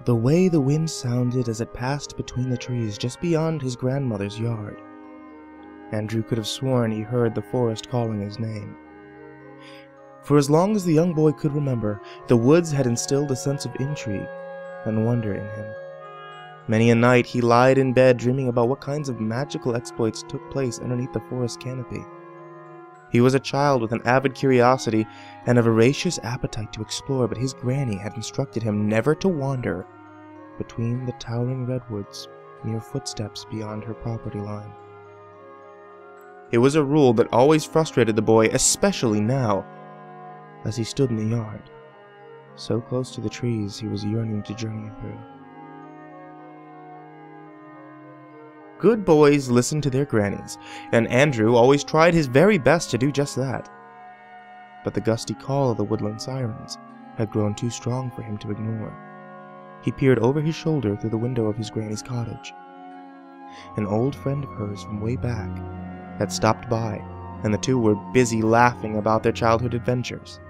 the way the wind sounded as it passed between the trees just beyond his grandmother's yard. Andrew could have sworn he heard the forest calling his name. For as long as the young boy could remember, the woods had instilled a sense of intrigue and wonder in him. Many a night he lied in bed dreaming about what kinds of magical exploits took place underneath the forest canopy. He was a child with an avid curiosity and a voracious appetite to explore, but his granny had instructed him never to wander between the towering redwoods mere footsteps beyond her property line. It was a rule that always frustrated the boy, especially now, as he stood in the yard, so close to the trees he was yearning to journey through. Good boys listened to their grannies, and Andrew always tried his very best to do just that. But the gusty call of the woodland sirens had grown too strong for him to ignore. He peered over his shoulder through the window of his granny's cottage. An old friend of hers from way back had stopped by, and the two were busy laughing about their childhood adventures.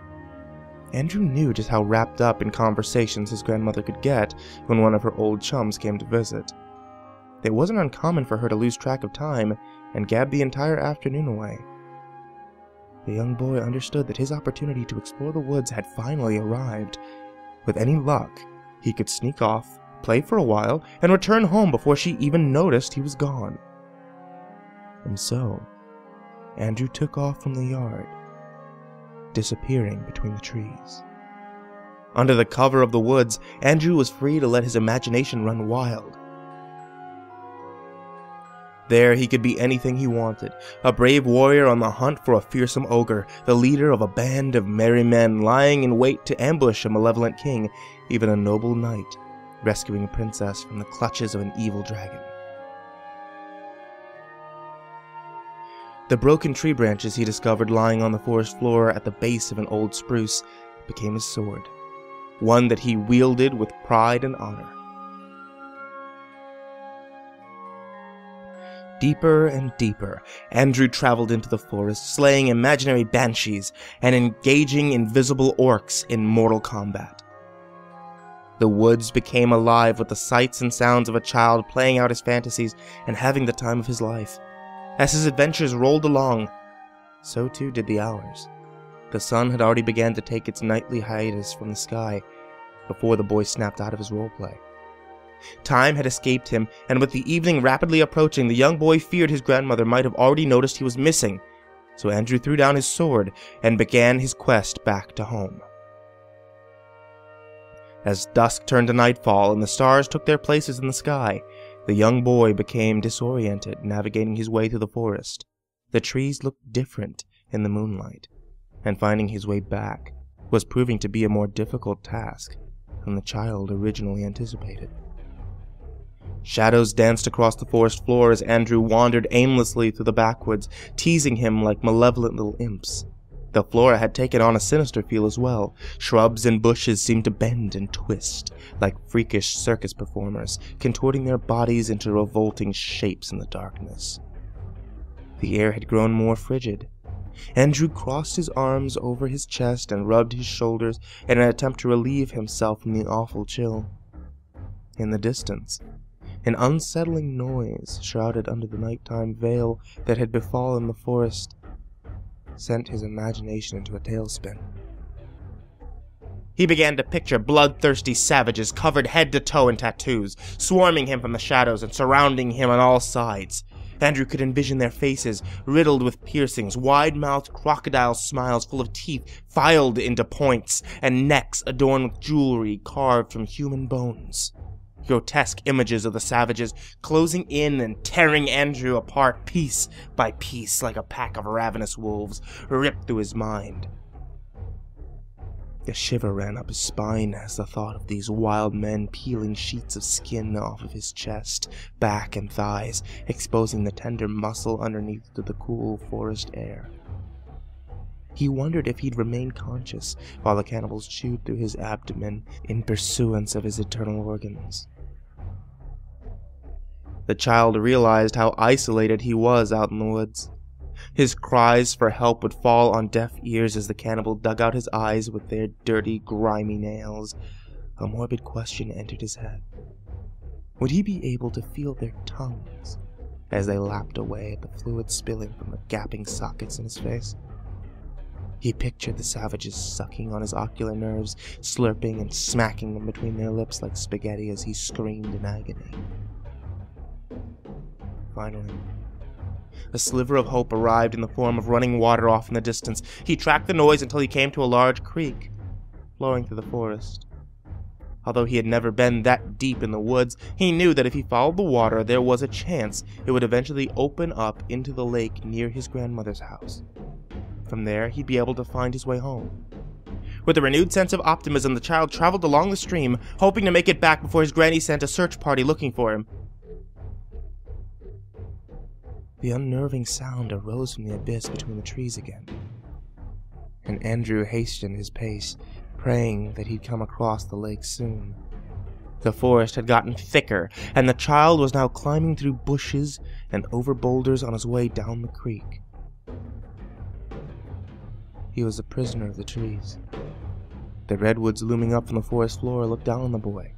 Andrew knew just how wrapped up in conversations his grandmother could get when one of her old chums came to visit. It wasn't uncommon for her to lose track of time and gab the entire afternoon away. The young boy understood that his opportunity to explore the woods had finally arrived. With any luck, he could sneak off, play for a while, and return home before she even noticed he was gone. And so, Andrew took off from the yard, disappearing between the trees. Under the cover of the woods, Andrew was free to let his imagination run wild. There he could be anything he wanted, a brave warrior on the hunt for a fearsome ogre, the leader of a band of merry men lying in wait to ambush a malevolent king, even a noble knight rescuing a princess from the clutches of an evil dragon. The broken tree branches he discovered lying on the forest floor at the base of an old spruce became his sword, one that he wielded with pride and honor. Deeper and deeper, Andrew traveled into the forest, slaying imaginary banshees and engaging invisible orcs in mortal combat. The woods became alive with the sights and sounds of a child playing out his fantasies and having the time of his life. As his adventures rolled along, so too did the hours. The sun had already begun to take its nightly hiatus from the sky before the boy snapped out of his roleplay. Time had escaped him, and with the evening rapidly approaching, the young boy feared his grandmother might have already noticed he was missing, so Andrew threw down his sword and began his quest back to home. As dusk turned to nightfall and the stars took their places in the sky, the young boy became disoriented navigating his way through the forest. The trees looked different in the moonlight, and finding his way back was proving to be a more difficult task than the child originally anticipated. Shadows danced across the forest floor as Andrew wandered aimlessly through the backwoods, teasing him like malevolent little imps. The flora had taken on a sinister feel as well. Shrubs and bushes seemed to bend and twist, like freakish circus performers, contorting their bodies into revolting shapes in the darkness. The air had grown more frigid. Andrew crossed his arms over his chest and rubbed his shoulders in an attempt to relieve himself from the awful chill. In the distance, an unsettling noise, shrouded under the nighttime veil that had befallen the forest, sent his imagination into a tailspin. He began to picture bloodthirsty savages covered head to toe in tattoos, swarming him from the shadows and surrounding him on all sides. Andrew could envision their faces riddled with piercings, wide-mouthed crocodile smiles full of teeth filed into points, and necks adorned with jewelry carved from human bones. Grotesque images of the savages closing in and tearing Andrew apart piece by piece like a pack of ravenous wolves ripped through his mind. A shiver ran up his spine as the thought of these wild men peeling sheets of skin off of his chest, back, and thighs, exposing the tender muscle underneath to the cool forest air. He wondered if he'd remain conscious while the cannibals chewed through his abdomen in pursuance of his eternal organs. The child realized how isolated he was out in the woods. His cries for help would fall on deaf ears as the cannibal dug out his eyes with their dirty, grimy nails. a morbid question entered his head. Would he be able to feel their tongues as they lapped away at the fluid spilling from the gaping sockets in his face? He pictured the savages sucking on his ocular nerves, slurping and smacking them between their lips like spaghetti as he screamed in agony. Finally, a sliver of hope arrived in the form of running water off in the distance. He tracked the noise until he came to a large creek flowing through the forest. Although he had never been that deep in the woods, he knew that if he followed the water, there was a chance it would eventually open up into the lake near his grandmother's house. From there, he'd be able to find his way home. With a renewed sense of optimism, the child traveled along the stream, hoping to make it back before his granny sent a search party looking for him. The unnerving sound arose from the abyss between the trees again, and Andrew hastened his pace, praying that he'd come across the lake soon. The forest had gotten thicker, and the child was now climbing through bushes and over boulders on his way down the creek. He was a prisoner of the trees. The redwoods looming up from the forest floor looked down on the boy,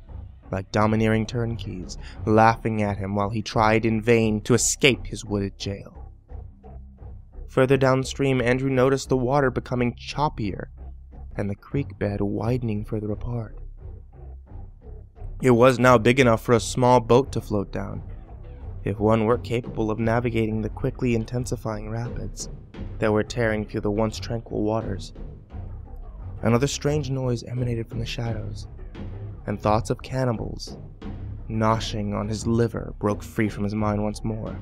like domineering turnkeys, laughing at him while he tried in vain to escape his wooded jail. Further downstream, Andrew noticed the water becoming choppier, and the creek bed widening further apart. It was now big enough for a small boat to float down, if one were capable of navigating the quickly intensifying rapids that were tearing through the once tranquil waters. Another strange noise emanated from the shadows, and thoughts of cannibals noshing on his liver broke free from his mind once more.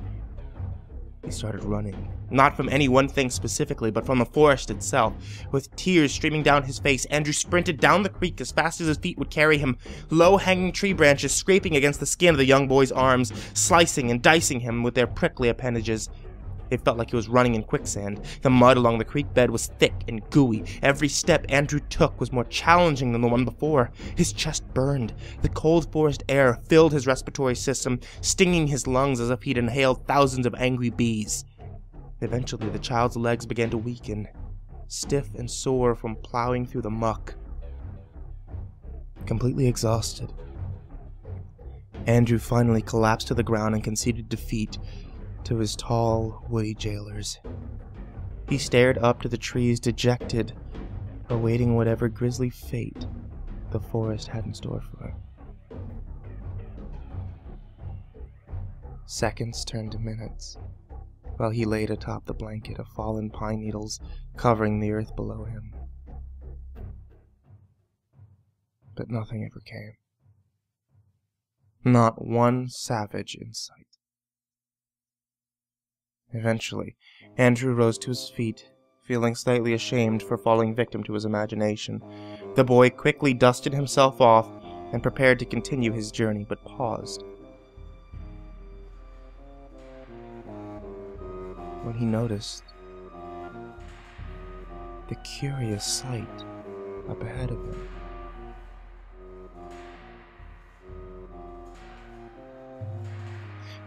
He started running, not from any one thing specifically, but from the forest itself. With tears streaming down his face, Andrew sprinted down the creek as fast as his feet would carry him, low-hanging tree branches scraping against the skin of the young boy's arms, slicing and dicing him with their prickly appendages. It felt like he was running in quicksand. The mud along the creek bed was thick and gooey. Every step Andrew took was more challenging than the one before. His chest burned. The cold forest air filled his respiratory system, stinging his lungs as if he'd inhaled thousands of angry bees. Eventually, the child's legs began to weaken, stiff and sore from plowing through the muck. Completely exhausted, Andrew finally collapsed to the ground and conceded defeat to his tall, woody jailers. He stared up to the trees, dejected, awaiting whatever grisly fate the forest had in store for him. Seconds turned to minutes, while he laid atop the blanket of fallen pine needles covering the earth below him. But nothing ever came. Not one savage in sight. Eventually, Andrew rose to his feet, feeling slightly ashamed for falling victim to his imagination. The boy quickly dusted himself off and prepared to continue his journey, but paused when he noticed the curious sight up ahead of him.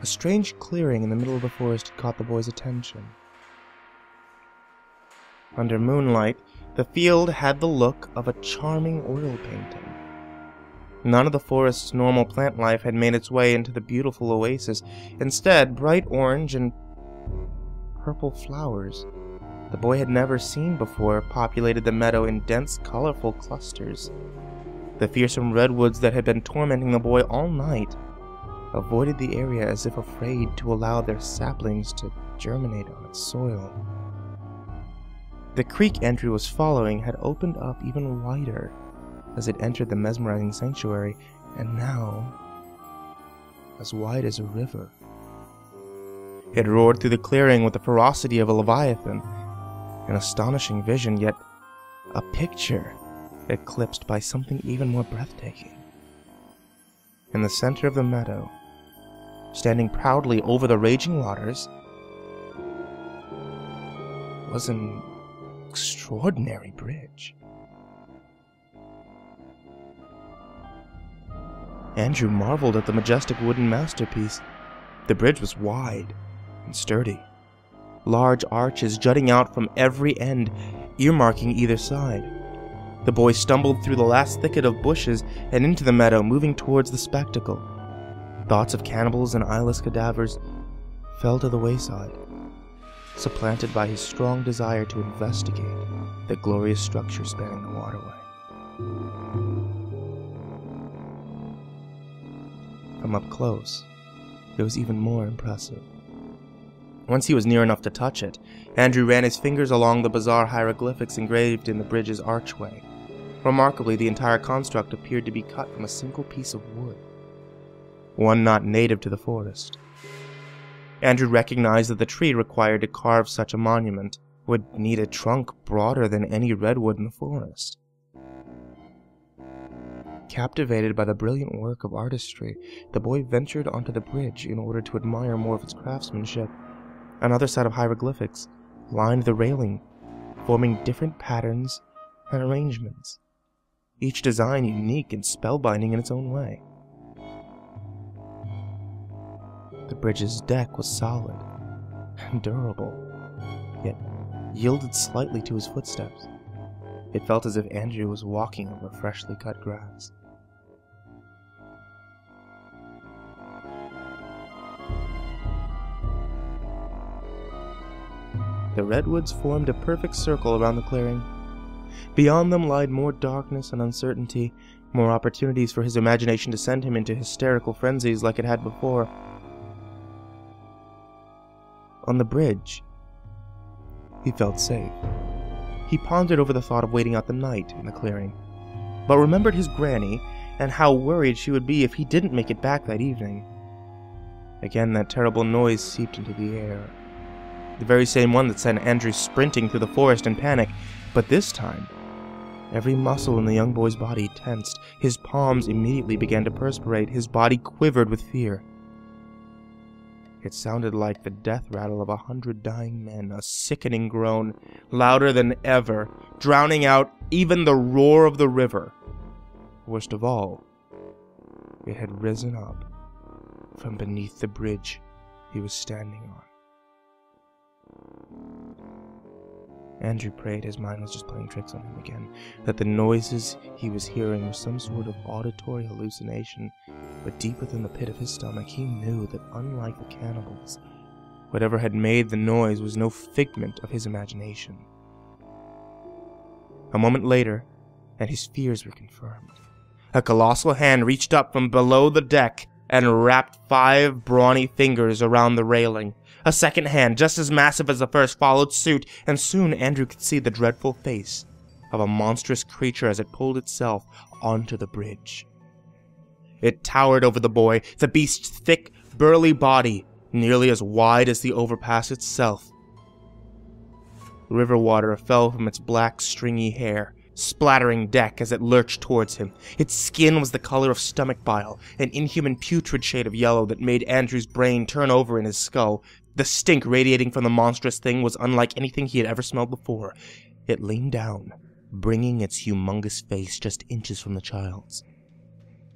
A strange clearing in the middle of the forest caught the boy's attention. Under moonlight, the field had the look of a charming oil painting. None of the forest's normal plant life had made its way into the beautiful oasis. Instead, bright orange and purple flowers the boy had never seen before populated the meadow in dense, colorful clusters. The fearsome redwoods that had been tormenting the boy all night avoided the area as if afraid to allow their saplings to germinate on its soil. The creek Andrew was following had opened up even wider as it entered the mesmerizing sanctuary, and now as wide as a river. It roared through the clearing with the ferocity of a leviathan, an astonishing vision, yet a picture eclipsed by something even more breathtaking. In the center of the meadow, standing proudly over the raging waters, was an extraordinary bridge. Andrew marveled at the majestic wooden masterpiece. The bridge was wide and sturdy, large arches jutting out from every end, earmarking either side. The boy stumbled through the last thicket of bushes and into the meadow, moving towards the spectacle. Thoughts of cannibals and eyeless cadavers fell to the wayside, supplanted by his strong desire to investigate the glorious structure spanning the waterway. From up close, it was even more impressive. Once he was near enough to touch it, Andrew ran his fingers along the bizarre hieroglyphics engraved in the bridge's archway. Remarkably, the entire construct appeared to be cut from a single piece of wood, one not native to the forest. Andrew recognized that the tree required to carve such a monument would need a trunk broader than any redwood in the forest. Captivated by the brilliant work of artistry, the boy ventured onto the bridge in order to admire more of its craftsmanship. Another set of hieroglyphics lined the railing, forming different patterns and arrangements, each design unique and spellbinding in its own way. The bridge's deck was solid and durable, yet yielded slightly to his footsteps. It felt as if Andrew was walking over freshly cut grass. The redwoods formed a perfect circle around the clearing. Beyond them lied more darkness and uncertainty, more opportunities for his imagination to send him into hysterical frenzies like it had before. On the bridge, he felt safe. He pondered over the thought of waiting out the night in the clearing, but remembered his granny and how worried she would be if he didn't make it back that evening. Again, that terrible noise seeped into the air. The very same one that sent Andrew sprinting through the forest in panic, but this time, every muscle in the young boy's body tensed. His palms immediately began to perspirate. His body quivered with fear. It sounded like the death rattle of 100 dying men, a sickening groan, louder than ever, drowning out even the roar of the river. Worst of all, it had risen up from beneath the bridge he was standing on. Andrew prayed his mind was just playing tricks on him again, that the noises he was hearing were some sort of auditory hallucination, but deep within the pit of his stomach he knew that unlike the cannibals, whatever had made the noise was no figment of his imagination. A moment later, and his fears were confirmed. A colossal hand reached up from below the deck and wrapped 5 brawny fingers around the railing. A second hand, just as massive as the first, followed suit, and soon Andrew could see the dreadful face of a monstrous creature as it pulled itself onto the bridge. It towered over the boy, the beast's thick, burly body nearly as wide as the overpass itself. River water fell from its black, stringy hair, splattering deck as it lurched towards him. Its skin was the color of stomach bile, an inhuman putrid shade of yellow that made Andrew's brain turn over in his skull. The stink radiating from the monstrous thing was unlike anything he had ever smelled before. It leaned down, bringing its humongous face just inches from the child's.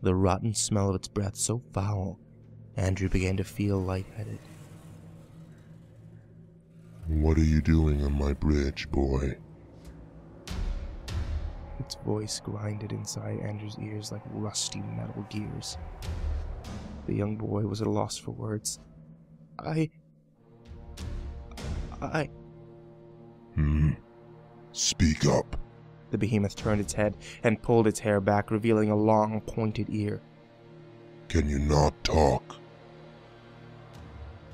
The rotten smell of its breath so foul, Andrew began to feel lightheaded. "What are you doing on my bridge, boy?" Its voice grinded inside Andrew's ears like rusty metal gears. The young boy was at a loss for words. I... Speak up. The behemoth turned its head and pulled its hair back, revealing a long, pointed ear. Can you not talk?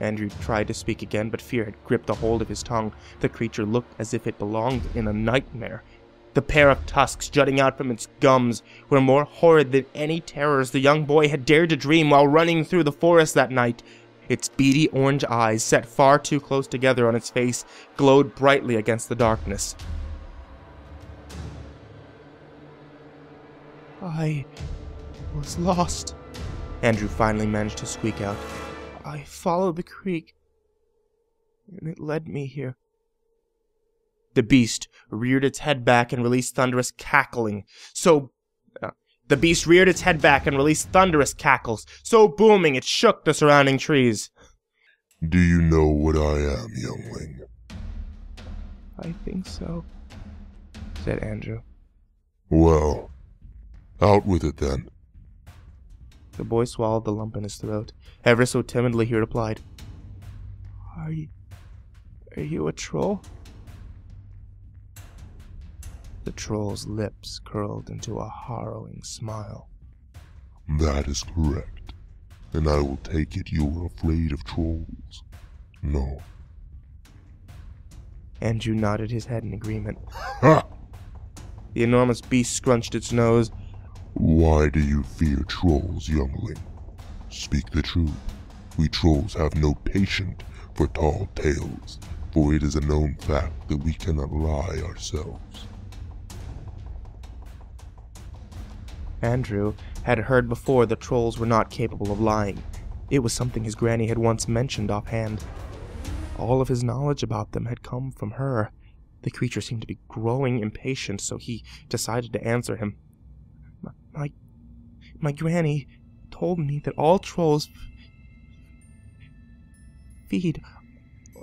Andrew tried to speak again, but fear had gripped a hold of his tongue. The creature looked as if it belonged in a nightmare. The pair of tusks jutting out from its gums were more horrid than any terrors the young boy had dared to dream while running through the forest that night. Its beady orange eyes, set far too close together on its face, glowed brightly against the darkness. I was lost, Andrew finally managed to squeak out. I followed the creek, and it led me here. The beast reared its head back and released thunderous cackling. The beast reared its head back and released thunderous cackles, so booming it shook the surrounding trees. Do you know what I am, youngling? I think so, said Andrew. Well, out with it then. The boy swallowed the lump in his throat. Ever so timidly he replied, Are you a troll? The troll's lips curled into a harrowing smile. That is correct. And I will take it you are afraid of trolls. No. Andrew nodded his head in agreement. Ha! The enormous beast scrunched its nose. Why do you fear trolls, youngling? Speak the truth. We trolls have no patience for tall tales, for it is a known fact that we cannot lie ourselves. Andrew had heard before that trolls were not capable of lying. It was something his granny had once mentioned offhand. All of his knowledge about them had come from her. The creature seemed to be growing impatient, so he decided to answer him. My granny told me that all trolls feed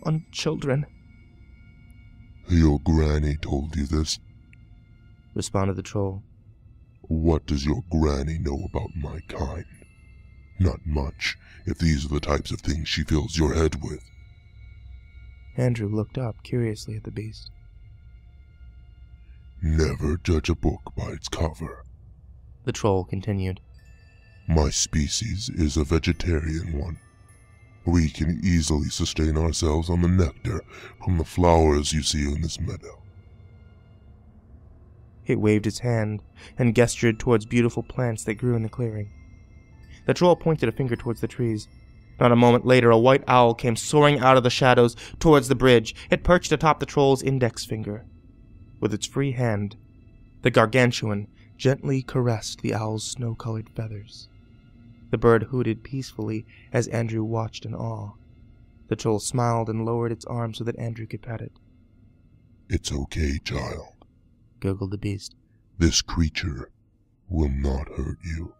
on children. Your granny told you this? Responded the troll. What does your granny know about my kind? Not much, if these are the types of things she fills your head with. Andrew looked up curiously at the beast. Never judge a book by its cover. The troll continued. My species is a vegetarian one. We can easily sustain ourselves on the nectar from the flowers you see in this meadow. It waved its hand and gestured towards beautiful plants that grew in the clearing. The troll pointed a finger towards the trees. Not a moment later, a white owl came soaring out of the shadows towards the bridge. It perched atop the troll's index finger. With its free hand, the gargantuan gently caressed the owl's snow-colored feathers. The bird hooted peacefully as Andrew watched in awe. The troll smiled and lowered its arm so that Andrew could pet it. It's okay, child, gurgled the beast. This creature will not hurt you.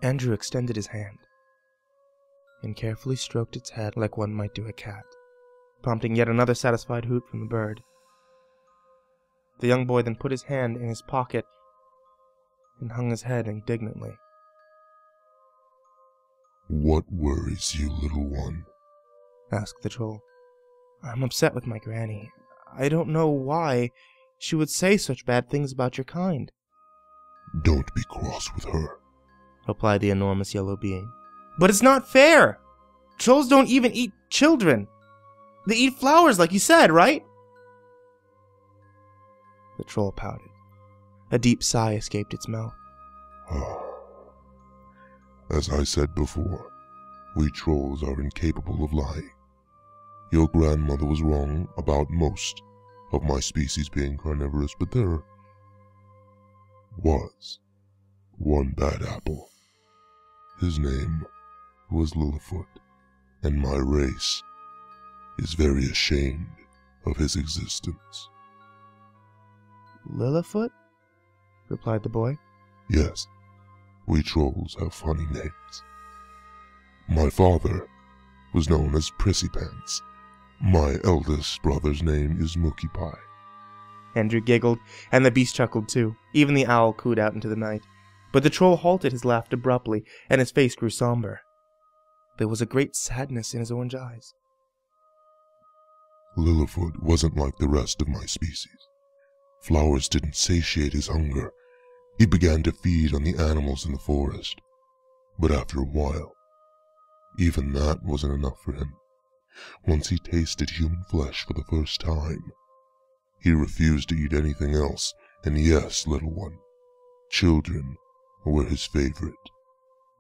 Andrew extended his hand and carefully stroked its head like one might do a cat, prompting yet another satisfied hoot from the bird. The young boy then put his hand in his pocket and hung his head indignantly. What worries you, little one? Asked the troll. I'm upset with my granny. I don't know why she would say such bad things about your kind. Don't be cross with her, replied the enormous yellow being. But it's not fair! Trolls don't even eat children. They eat flowers like you said, right? The troll pouted. A deep sigh escaped its mouth. As I said before, we trolls are incapable of lying. Your grandmother was wrong about most of my species being carnivorous, but there was one bad apple. His name was Littlefoot, and my race is very ashamed of his existence. Littlefoot? Replied the boy. Yes, we trolls have funny names. My father was known as Prissy Pants. My eldest brother's name is Mookie Pie. Andrew giggled, and the beast chuckled too. Even the owl cooed out into the night. But the troll halted his laugh abruptly, and his face grew somber. There was a great sadness in his orange eyes. Littlefoot wasn't like the rest of my species. Flowers didn't satiate his hunger. He began to feed on the animals in the forest. But after a while, even that wasn't enough for him. Once he tasted human flesh for the first time, he refused to eat anything else, and yes, little one, children were his favorite.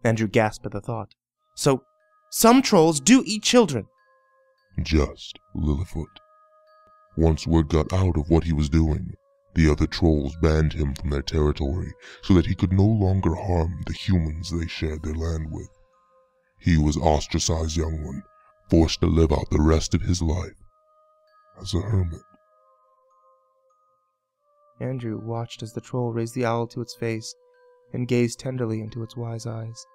Andrew gasped at the thought. So, some trolls do eat children? Just Littlefoot. Once word got out of what he was doing, the other trolls banned him from their territory so that he could no longer harm the humans they shared their land with. He was ostracized young one, forced to live out the rest of his life as a hermit. Andrew watched as the troll raised the owl to its face and gazed tenderly into its wise eyes.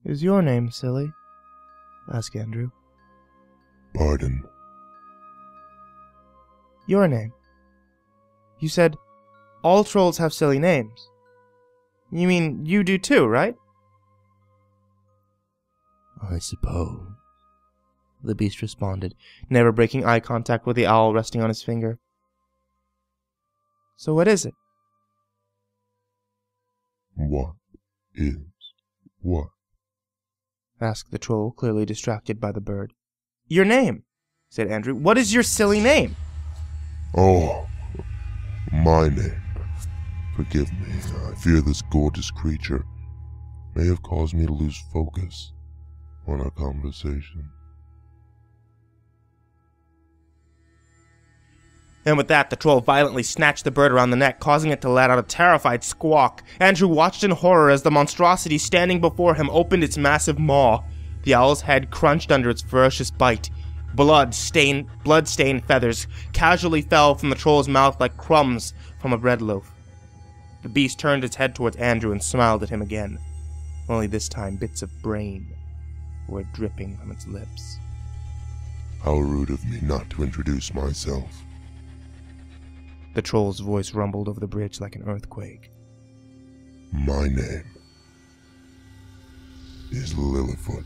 Is your name silly? Asked Andrew. Pardon? Your name. You said all trolls have silly names. You mean you do too, right? I suppose, the beast responded, never breaking eye contact with the owl resting on his finger. So what is it? What is what? Asked the troll, clearly distracted by the bird. Your name, said Andrew. What is your silly name? Oh, my name. Forgive me, I fear this gorgeous creature may have caused me to lose focus on our conversation. And with that, the troll violently snatched the bird around the neck, causing it to let out a terrified squawk. Andrew watched in horror as the monstrosity standing before him opened its massive maw. The owl's head crunched under its ferocious bite. Blood-stained feathers casually fell from the troll's mouth like crumbs from a bread loaf. The beast turned its head towards Andrew and smiled at him again. Only this time bits of brain were dripping from its lips. How rude of me not to introduce myself. The troll's voice rumbled over the bridge like an earthquake. My name is Lilyfoot.